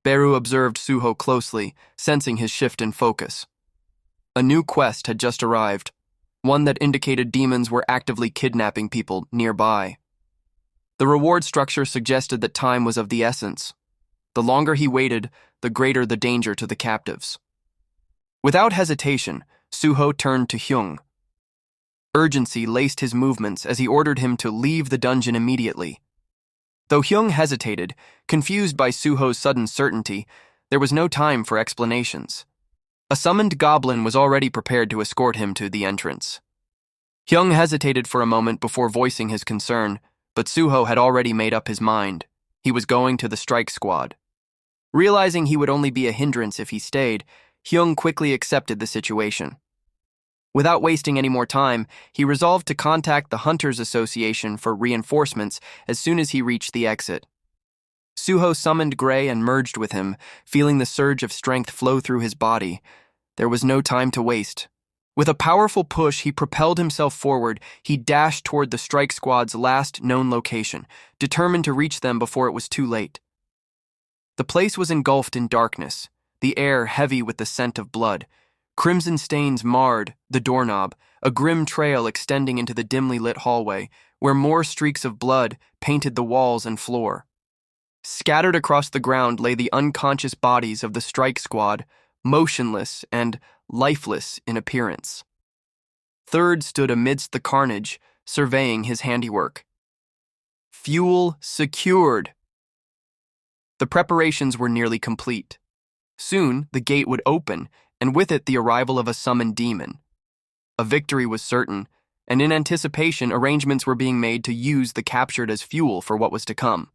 Beru observed Suho closely, sensing his shift in focus. A new quest had just arrived, one that indicated demons were actively kidnapping people nearby. The reward structure suggested that time was of the essence. The longer he waited, the greater the danger to the captives. Without hesitation, Suho turned to Hyung. Urgency laced his movements as he ordered him to leave the dungeon immediately. Though Hyung hesitated, confused by Suho's sudden certainty, there was no time for explanations. A summoned goblin was already prepared to escort him to the entrance. Hyung hesitated for a moment before voicing his concern, but Suho had already made up his mind. He was going to the strike squad. Realizing he would only be a hindrance if he stayed, Hyung quickly accepted the situation. Without wasting any more time, he resolved to contact the Hunters Association for reinforcements as soon as he reached the exit. Suho summoned Gray and merged with him, feeling the surge of strength flow through his body. There was no time to waste. With a powerful push, he propelled himself forward. He dashed toward the strike squad's last known location, determined to reach them before it was too late. The place was engulfed in darkness, the air heavy with the scent of blood. Crimson stains marred the doorknob, a grim trail extending into the dimly lit hallway, where more streaks of blood painted the walls and floor. Scattered across the ground lay the unconscious bodies of the strike squad, motionless and lifeless in appearance. Third stood amidst the carnage, surveying his handiwork. Fuel secured. The preparations were nearly complete. Soon, the gate would open, and with it the arrival of a summoned demon. A victory was certain, and in anticipation, arrangements were being made to use the captured as fuel for what was to come.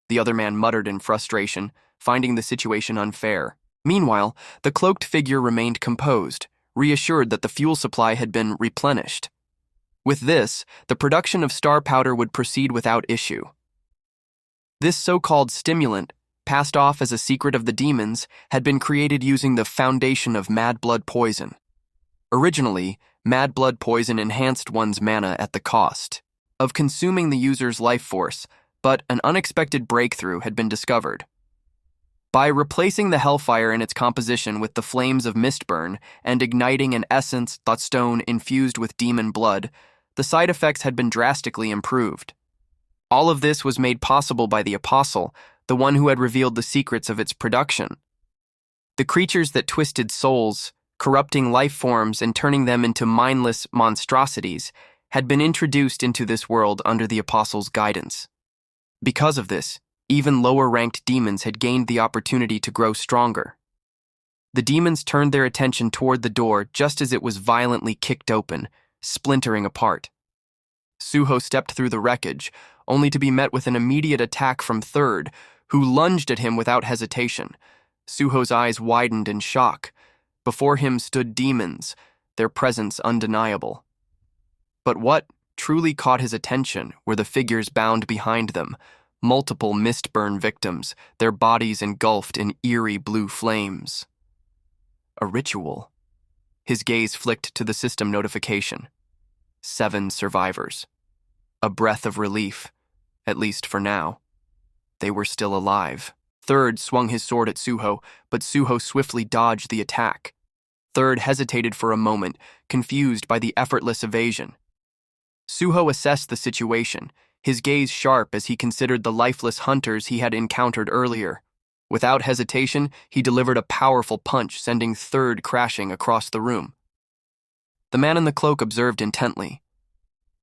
The other man muttered in frustration, finding the situation unfair. Meanwhile, the cloaked figure remained composed, reassured that the fuel supply had been replenished. With this, the production of star powder would proceed without issue. This so-called stimulant, passed off as a secret of the demons, had been created using the foundation of mad blood poison. Originally, mad blood poison enhanced one's mana at the cost of consuming the user's life force, but an unexpected breakthrough had been discovered. By replacing the hellfire in its composition with the flames of Mistburn and igniting an essence stone infused with demon blood, the side effects had been drastically improved. All of this was made possible by the Apostle, the one who had revealed the secrets of its production. The creatures that twisted souls, corrupting life forms and turning them into mindless monstrosities, had been introduced into this world under the Apostle's guidance. Because of this, even lower-ranked demons had gained the opportunity to grow stronger. The demons turned their attention toward the door just as it was violently kicked open, splintering apart. Suho stepped through the wreckage, only to be met with an immediate attack from Third, who lunged at him without hesitation. Suho's eyes widened in shock. Before him stood demons, their presence undeniable. But what truly caught his attention were the figures bound behind them, multiple Mistburn victims, their bodies engulfed in eerie blue flames. A ritual. His gaze flicked to the system notification. 7 survivors. A breath of relief, at least for now. They were still alive. Third swung his sword at Suho, but Suho swiftly dodged the attack. Third hesitated for a moment, confused by the effortless evasion. Suho assessed the situation, his gaze sharp as he considered the lifeless hunters he had encountered earlier. Without hesitation, he delivered a powerful punch, sending Third crashing across the room. The man in the cloak observed intently.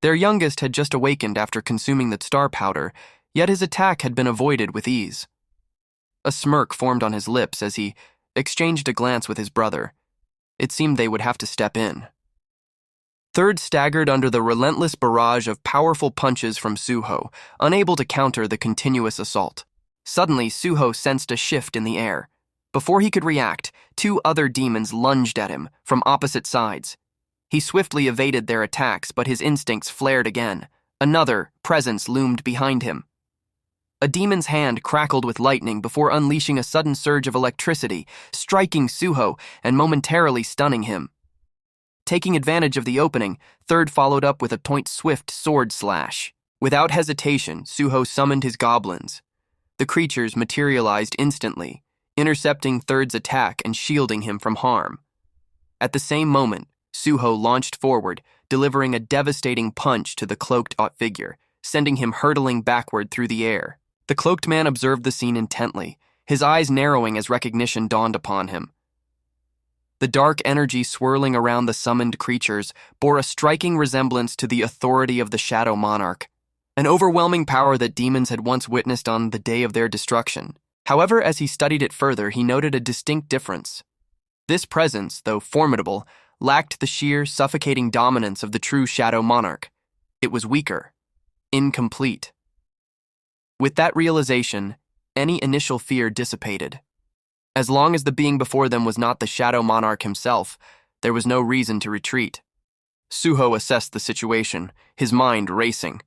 Their youngest had just awakened after consuming the star powder, yet his attack had been avoided with ease. A smirk formed on his lips as he exchanged a glance with his brother. It seemed they would have to step in. Third staggered under the relentless barrage of powerful punches from Suho, unable to counter the continuous assault. Suddenly, Suho sensed a shift in the air. Before he could react, 2 other demons lunged at him from opposite sides. He swiftly evaded their attacks, but his instincts flared again. Another presence loomed behind him. A demon's hand crackled with lightning before unleashing a sudden surge of electricity, striking Suho and momentarily stunning him. Taking advantage of the opening, Third followed up with a point-swift sword slash. Without hesitation, Suho summoned his goblins. The creatures materialized instantly, intercepting Third's attack and shielding him from harm. At the same moment, Suho launched forward, delivering a devastating punch to the cloaked figure, sending him hurtling backward through the air. The cloaked man observed the scene intently, his eyes narrowing as recognition dawned upon him. The dark energy swirling around the summoned creatures bore a striking resemblance to the authority of the Shadow Monarch, an overwhelming power that demons had once witnessed on the day of their destruction. However, as he studied it further, he noted a distinct difference. This presence, though formidable, lacked the sheer, suffocating dominance of the true Shadow Monarch. It was weaker, incomplete. With that realization, any initial fear dissipated. As long as the being before them was not the Shadow Monarch himself, there was no reason to retreat. Suho assessed the situation, his mind racing.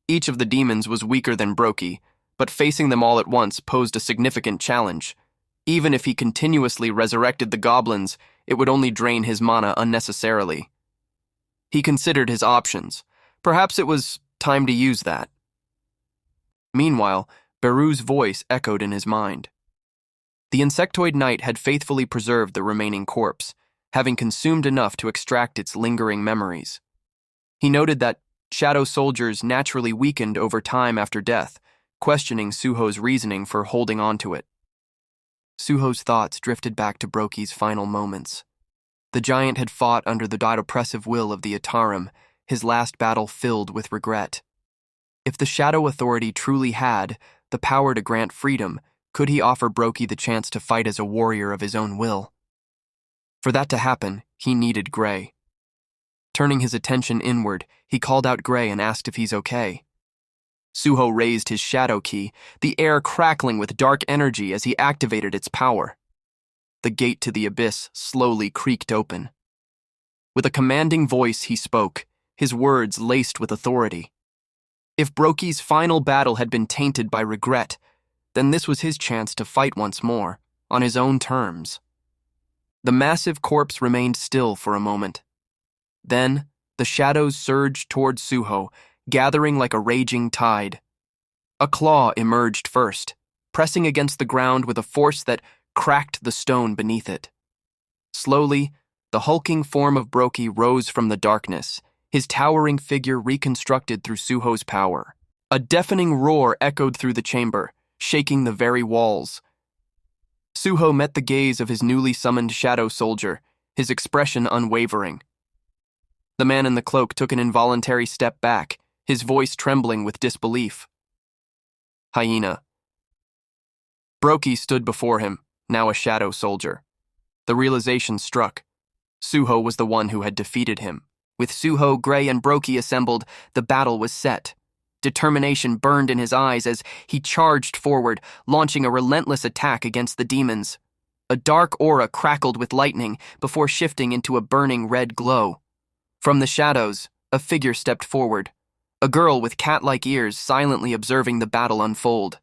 Each of the demons was weaker than Brokey, but facing them all at once posed a significant challenge. Even if he continuously resurrected the goblins, it would only drain his mana unnecessarily. He considered his options. Perhaps it was time to use that. Meanwhile, Beru's voice echoed in his mind. The insectoid knight had faithfully preserved the remaining corpse, having consumed enough to extract its lingering memories. He noted that shadow soldiers naturally weakened over time after death, questioning Suho's reasoning for holding on to it. Suho's thoughts drifted back to Brokey's final moments. The giant had fought under the oppressive will of the Atarim, his last battle filled with regret. If the Shadow Authority truly had the power to grant freedom, could he offer Brokey the chance to fight as a warrior of his own will? For that to happen, he needed Gray. Turning his attention inward, he called out Gray and asked if he's okay. Suho raised his shadow key, the air crackling with dark energy as he activated its power. The gate to the abyss slowly creaked open. With a commanding voice he spoke, his words laced with authority. If Brokey's final battle had been tainted by regret, then this was his chance to fight once more, on his own terms. The massive corpse remained still for a moment. Then, the shadows surged toward Suho, gathering like a raging tide. A claw emerged first, pressing against the ground with a force that cracked the stone beneath it. Slowly, the hulking form of Brokey rose from the darkness, his towering figure reconstructed through Suho's power. A deafening roar echoed through the chamber, shaking the very walls. Suho met the gaze of his newly summoned shadow soldier, his expression unwavering. The man in the cloak took an involuntary step back, his voice trembling with disbelief. Hyena. Brokey stood before him, now a shadow soldier. The realization struck. Suho was the one who had defeated him. With Suho, Gray, and Brokey assembled, the battle was set. Determination burned in his eyes as he charged forward, launching a relentless attack against the demons. A dark aura crackled with lightning before shifting into a burning red glow. From the shadows, a figure stepped forward, a girl with cat-like ears silently observing the battle unfold.